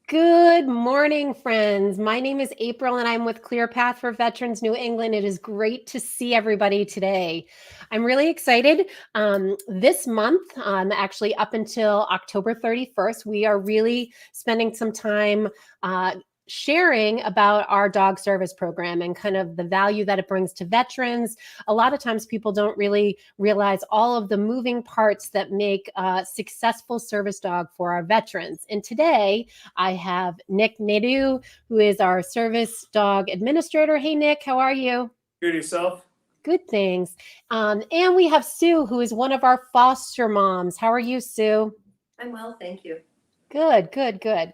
Good morning, friends. My name is April and I'm with ClearPath for Veterans New England. It is great to see everybody today. I'm really excited. This month, actually up until October 31st, we are really spending some time sharing about our dog service program and kind of the value that it brings to veterans. A lot of times people don't really realize all of the moving parts that make a successful service dog for our veterans. And today, I have Nick Nadeau, who is our service dog administrator. Hey, Nick, how are you? Good yourself? Good, things. And we have Sue, who is one of our foster moms. How are you, Sue? I'm well, thank you. Good, good, good.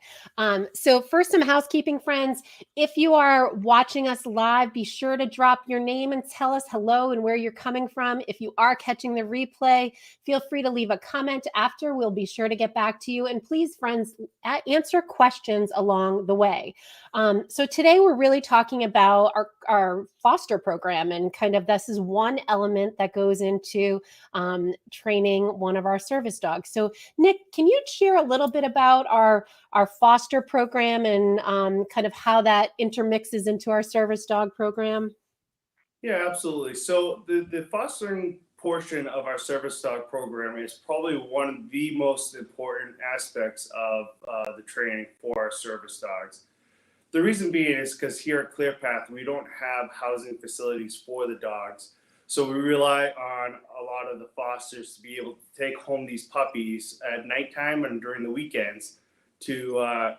So first, some housekeeping, friends. If you are watching us live, be sure to drop your name and tell us hello and where you're coming from. If you are catching the replay, feel free to leave a comment after. We'll be sure to get back to you. And please, friends, answer questions along the way. So today we're really talking about our foster program, and kind of this is one element that goes into training one of our service dogs. So Nick, can you share a little bit about our foster program and kind of how that intermixes into our service dog program? Yeah, absolutely. So the fostering portion of our service dog program is probably one of the most important aspects of the training for our service dogs. The reason being is because here at ClearPath, we don't have housing facilities for the dogs. So we rely on a lot of the fosters to be able to take home these puppies at nighttime and during the weekends to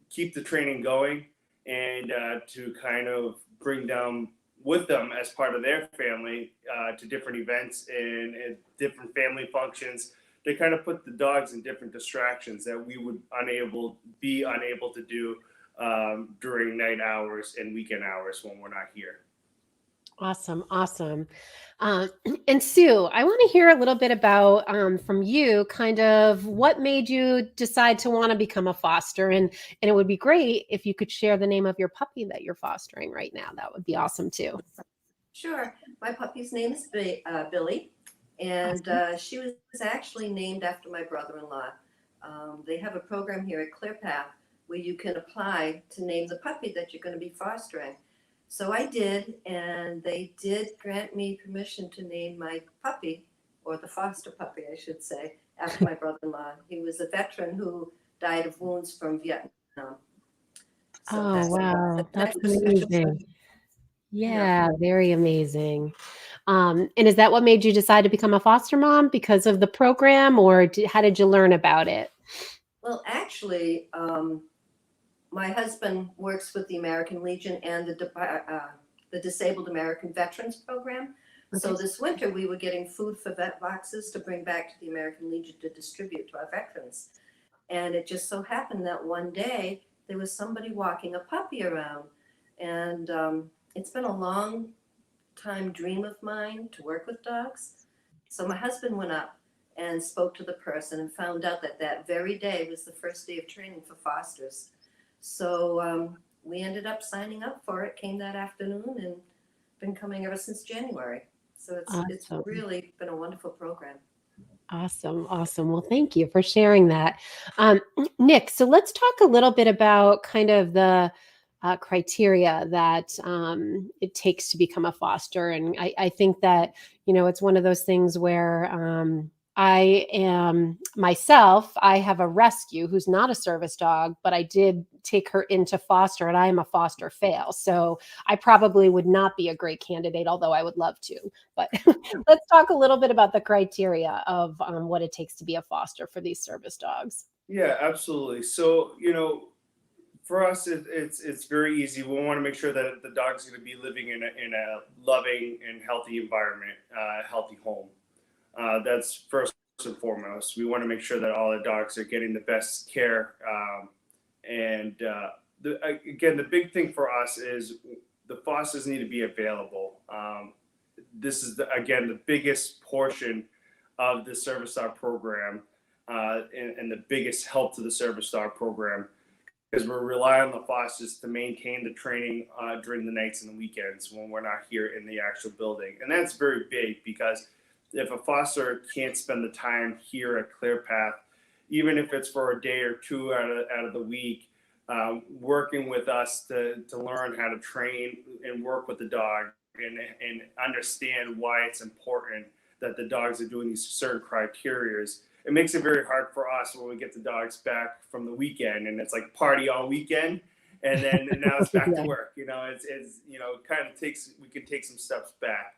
keep the training going and to kind of bring them with them as part of their family to different events and different family functions. They kind of put the dogs in different distractions that we would be unable to do during night hours and weekend hours when we're not here. Awesome, awesome. Uh, and Sue, I want to hear a little bit about from you, kind of what made you decide to want to become a foster, and it would be great if you could share the name of your puppy that you're fostering right now. That would be awesome too. Sure. My puppy's name is Billy, and Awesome. she was actually named after my brother-in-law. They have a program here at ClearPath where you can apply to name the puppy that you're going to be fostering. So I did, and they did grant me permission to name my puppy, or the foster puppy, I should say, after my brother-in-law. He was a veteran who died of wounds from Vietnam. So Oh, that's wow, an that's extra special amazing. place. Yeah. Yeah, very amazing. And is that what made you decide to become a foster mom, because of the program, or how did you learn about it? Well, actually, my husband works with the American Legion and the Disabled American Veterans Program. Okay. So this winter, we were getting food for vet boxes to bring back to the American Legion to distribute to our veterans. And it just so happened that one day there was somebody walking a puppy around. And it's been a long time dream of mine to work with dogs. So my husband went up and spoke to the person and found out that that very day was the first day of training for fosters. So we ended up signing up for it, came that afternoon, and been coming ever since January. So it's Awesome. really been a wonderful program. Awesome. Awesome. Well, thank you for sharing that. Nick, so let's talk a little bit about kind of the criteria that it takes to become a foster. And I think that, it's one of those things where I am myself, I have a rescue who's not a service dog, but I did take her into foster, and I am a foster fail. So I probably would not be a great candidate, although I would love to. But let's talk a little bit about the criteria of what it takes to be a foster for these service dogs. Yeah, absolutely. So, for us, it's very easy. We want to make sure that the dog's going to be living in a loving and healthy environment, healthy home. That's first and foremost. We want to make sure that all the dogs are getting the best care. Again, the big thing for us is the fosters need to be available. This is, again, the biggest portion of the service dog program and the biggest help to the service dog program, because we're relying on the fosters to maintain the training during the nights and the weekends when we're not here in the actual building. And that's very big, because if a foster can't spend the time here at ClearPath, even if it's for a day or two out of the week, working with us to learn how to train and work with the dog and understand why it's important that the dogs are doing these certain criterias. It makes it very hard for us when we get the dogs back from the weekend and it's like party all weekend. And then now it's back to Yeah. work. It's kind of we can take some steps back.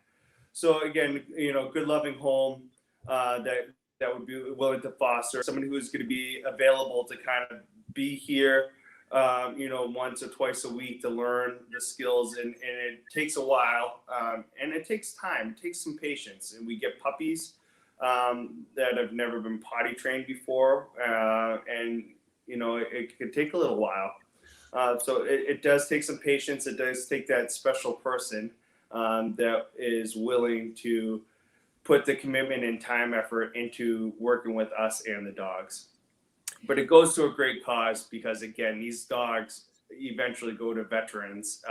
So again, good loving home that would be willing to foster someone who is going to be available to kind of be here, once or twice a week to learn the skills. And it takes a while, and it takes time. It takes some patience. And we get puppies that have never been potty trained before, and it could take a little while. So it does take some patience. It does take that special person that is willing to put the commitment and time effort into working with us and the dogs. But it goes to a great cause because, again, these dogs eventually go to veterans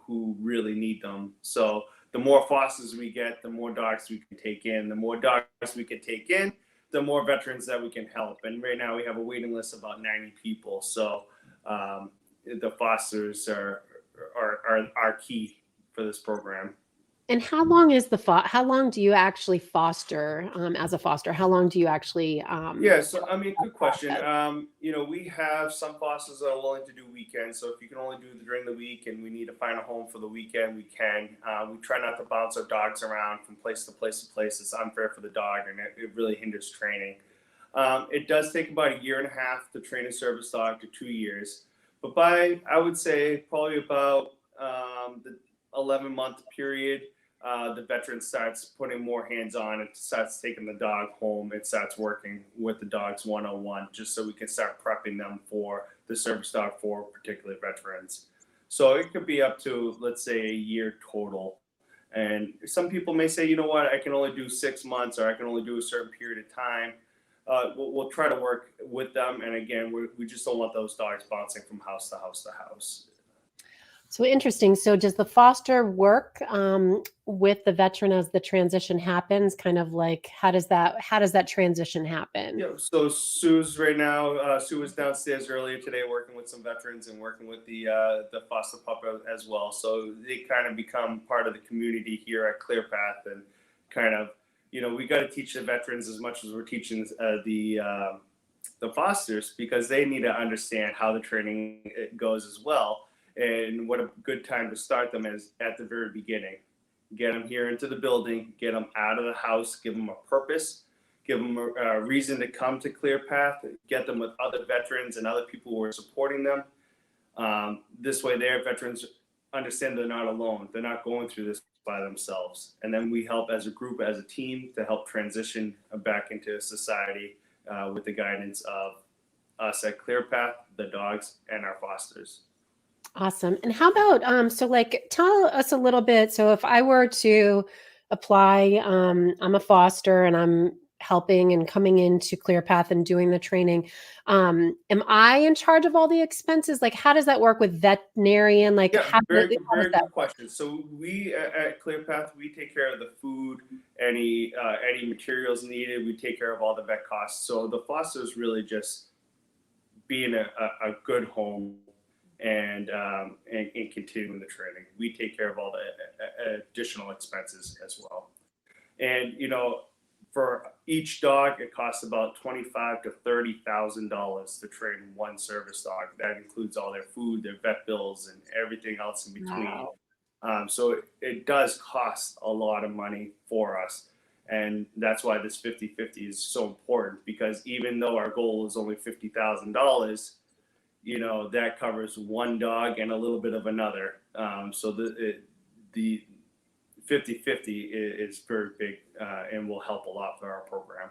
who really need them. So the more fosters we get, the more dogs we can take in. The more dogs we can take in, the more veterans that we can help. And right now we have a waiting list of about 90 people. So the fosters are key for this program. And how long is how long do you actually foster as a foster? How long do you actually? Yeah, so I mean, good question. We have some fosters that are willing to do weekends. So if you can only do it during the week and we need to find a home for the weekend, we can. We try not to bounce our dogs around from place to place to place. It's unfair for the dog and it really hinders training. It does take about a year and a half to train a service dog to 2 years. But I would say probably about the 11-month period, the veteran starts putting more hands on and starts taking the dog home and starts working with the dogs one-on-one, just so we can start prepping them for the service dog for particular veterans. So it could be up to, let's say, a year total. And some people may say, you know what, I can only do 6 months or I can only do a certain period of time. We'll try to work with them. And again, we just don't want those dogs bouncing from house to house to house. So interesting. So does the foster work with the veteran as the transition happens? Kind of like how does that transition happen? Yeah. So Sue's right now. Sue was downstairs earlier today working with some veterans and working with the foster pup as well. So they kind of become part of the community here at ClearPath, and kind of we got to teach the veterans as much as we're teaching the fosters, because they need to understand how the training goes as well. And what a good time to start them is at the very beginning. Get them here into the building, get them out of the house, give them a purpose, give them a reason to come to ClearPath, get them with other veterans and other people who are supporting them. This way their veterans understand they're not alone. They're not going through this by themselves. And then we help as a group, as a team, to help transition back into society with the guidance of us at ClearPath, the dogs, and our fosters. Awesome. And how about so like tell us a little bit. So if I were to apply, I'm a foster and I'm helping and coming into ClearPath and doing the training. Am I in charge of all the expenses? Like how does that work with veterinarian? Like Yeah, very does that good question. So we at ClearPath, we take care of the food, any materials needed. We take care of all the vet costs. So the fosters really just being a good home and continuing the training. We take care of all the additional expenses as well. And for each dog, it costs about $25,000 to $30,000 to train one service dog. That includes all their food, their vet bills, and everything else in between. Wow. So it does cost a lot of money for us. And that's why this 50-50 is so important, because even though our goal is only $50,000, that covers one dog and a little bit of another. So the 50-50 is very big and will help a lot for our program.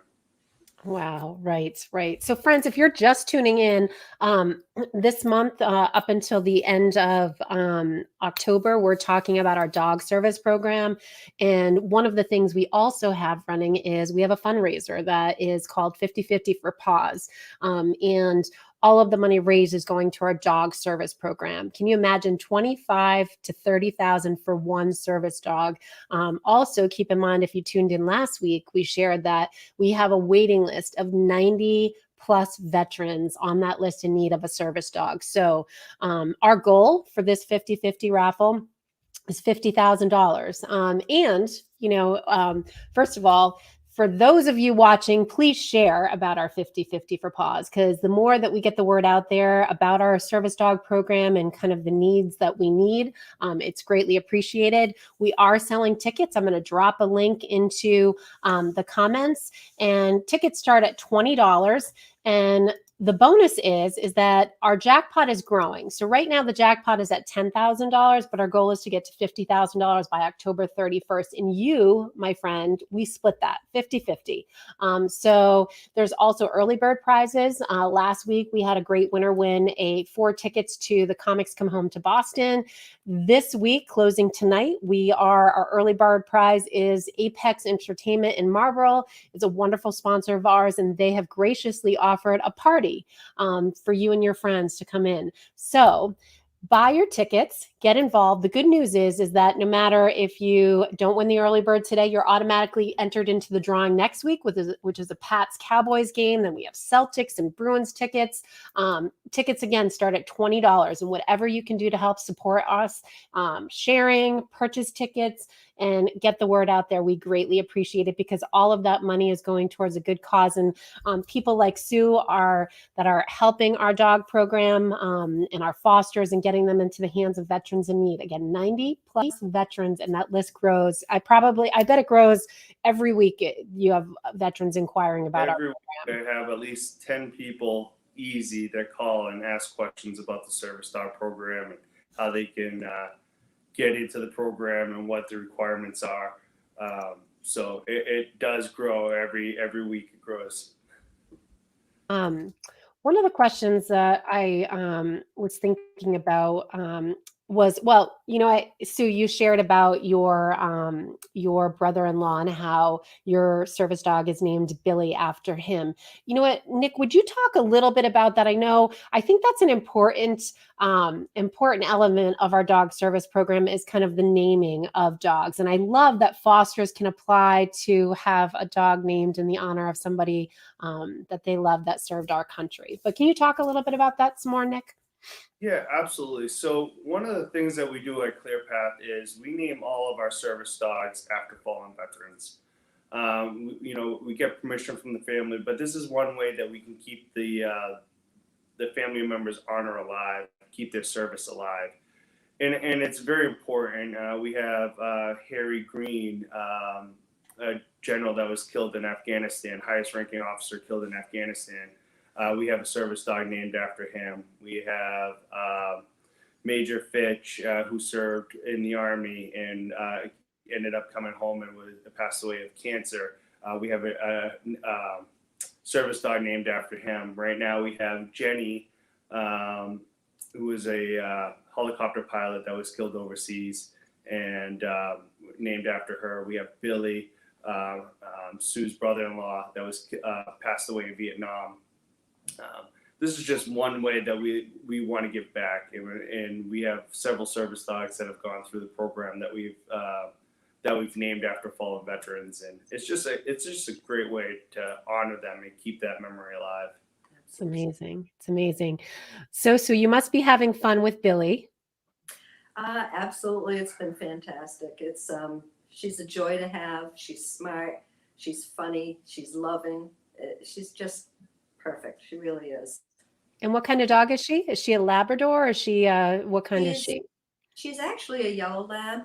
Wow. Right. Right. So friends, if you're just tuning in, this month, up until the end of October, we're talking about our dog service program. And one of the things we also have running is we have a fundraiser that is called 50-50 for Paws. And all of the money raised is going to our dog service program. Can you imagine 25 to 30,000 for one service dog? Also, keep in mind, if you tuned in last week, we shared that we have a waiting list of 90 plus veterans on that list in need of a service dog. So our goal for this 50-50 raffle is $50,000. First of all, for those of you watching, please share about our 50-50 for Paws, because the more that we get the word out there about our service dog program and kind of the needs that we need, it's greatly appreciated. We are selling tickets. I'm going to drop a link into the comments, and tickets start at $20. And the bonus is that our jackpot is growing. So right now the jackpot is at $10,000, but our goal is to get to $50,000 by October 31st. And you, my friend, we split that 50-50. So there's also early bird prizes. Last week we had a great winner win 4 tickets to the Comics Come Home to Boston. This week, closing tonight, our early bird prize is Apex Entertainment in Marlborough. It's a wonderful sponsor of ours, and they have graciously offered a party for you and your friends to come in. So buy your tickets, get involved. The good news is that no matter if you don't win the early bird today, you're automatically entered into the drawing next week, which is a Pats Cowboys game. Then we have Celtics and Bruins tickets. Tickets again start at $20, and whatever you can do to help support us, sharing, purchase tickets, and get the word out there, we greatly appreciate it, because all of that money is going towards a good cause. And people like Sue that are helping our dog program and our fosters and getting them into the hands of veterans in need. Again, 90 plus veterans, and that list grows. I bet it grows every week. You have veterans inquiring about every our program. They have at least 10 people easy that call and ask questions about the service dog program and how they can get into the program and what the requirements are. So it does grow every week. It grows. One of the questions that I was thinking about was, well, Sue, you shared about your brother-in-law and how your service dog is named Billy after him. You know what, Nick, would you talk a little bit about that? I think that's an important element of our dog service program, is kind of the naming of dogs. And I love that fosters can apply to have a dog named in the honor of somebody that they love that served our country. But can you talk a little bit about that some more, Nick? Yeah, absolutely. So one of the things that we do at ClearPath is we name all of our service dogs after fallen veterans. We get permission from the family, but this is one way that we can keep the family members' honor alive, keep their service alive. And it's very important. We have Harry Green, a general that was killed in Afghanistan, highest ranking officer killed in Afghanistan. We have a service dog named after him. We have Major Fitch, who served in the Army and ended up coming home and passed away of cancer. We have a service dog named after him. Right now we have Jenny, who was a helicopter pilot that was killed overseas, and named after her. We have Billy, Sue's brother-in-law, that was passed away in Vietnam. This is just one way that we want to give back, and we have several service dogs that have gone through the program that we've named after fallen veterans, and it's just a great way to honor them and keep that memory alive. It's amazing. It's amazing. So you must be having fun with Billy. Absolutely, it's been fantastic. It's she's a joy to have. She's smart. She's funny. She's loving. She's just perfect. She really is. And what kind of dog is she? Is she a Labrador, or is she what kind is she? She's actually a yellow lab.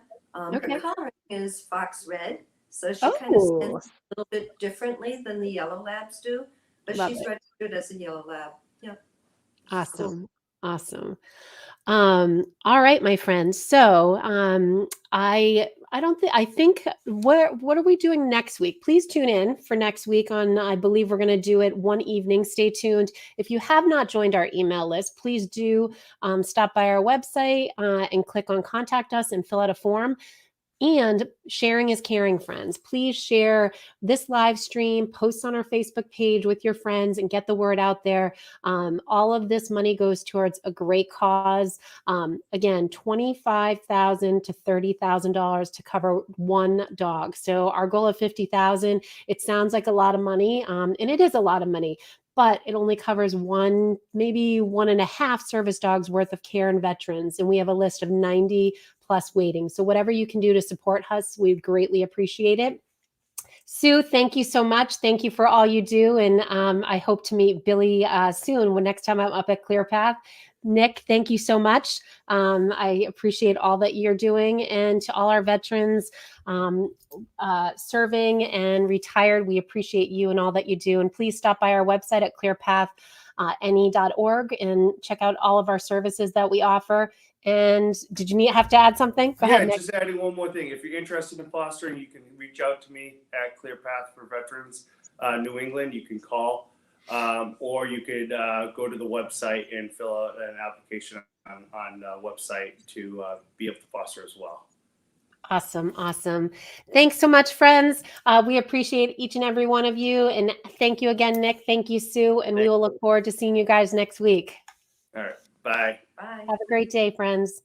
Okay. Her coloring is fox red, so she kind of scents a little bit differently than the yellow labs do. But Love she's it. registered as a yellow lab. Yeah. Awesome. Cool. Awesome. All right, my friends. So I think what are we doing next week? Please tune in for next week I believe we're going to do it one evening. Stay tuned. If you have not joined our email list, please do stop by our website and click on contact us and fill out a form. And sharing is caring, friends. Please share this live stream, post on our Facebook page with your friends, and get the word out there. All of this money goes towards a great cause. Again, $25,000 to $30,000 to cover one dog. So our goal of $50,000, it sounds like a lot of money, and it is a lot of money. but it only covers one, maybe 1.5 service dogs worth of care and veterans. And we have a list of 90 plus waiting. So whatever you can do to support us, we'd greatly appreciate it. Sue, thank you so much. Thank you for all you do. And I hope to meet Billy soon when next time I'm up at ClearPath. Nick, thank you so much. I appreciate all that you're doing. And to all our veterans serving and retired, we appreciate you and all that you do. And please stop by our website at clearpathne.org and check out all of our services that we offer. And did you have to add something? Go ahead, Nick. Just adding one more thing. If you're interested in fostering, you can reach out to me at ClearPath for Veterans New England. You can call, or you could go to the website and fill out an application on the website to be able to foster as well. Awesome. Awesome. Thanks so much, friends. We appreciate each and every one of you. And thank you again, Nick. Thank you, Sue. And we will look forward to seeing you guys next week. All right. Bye. Bye. Have a great day, friends.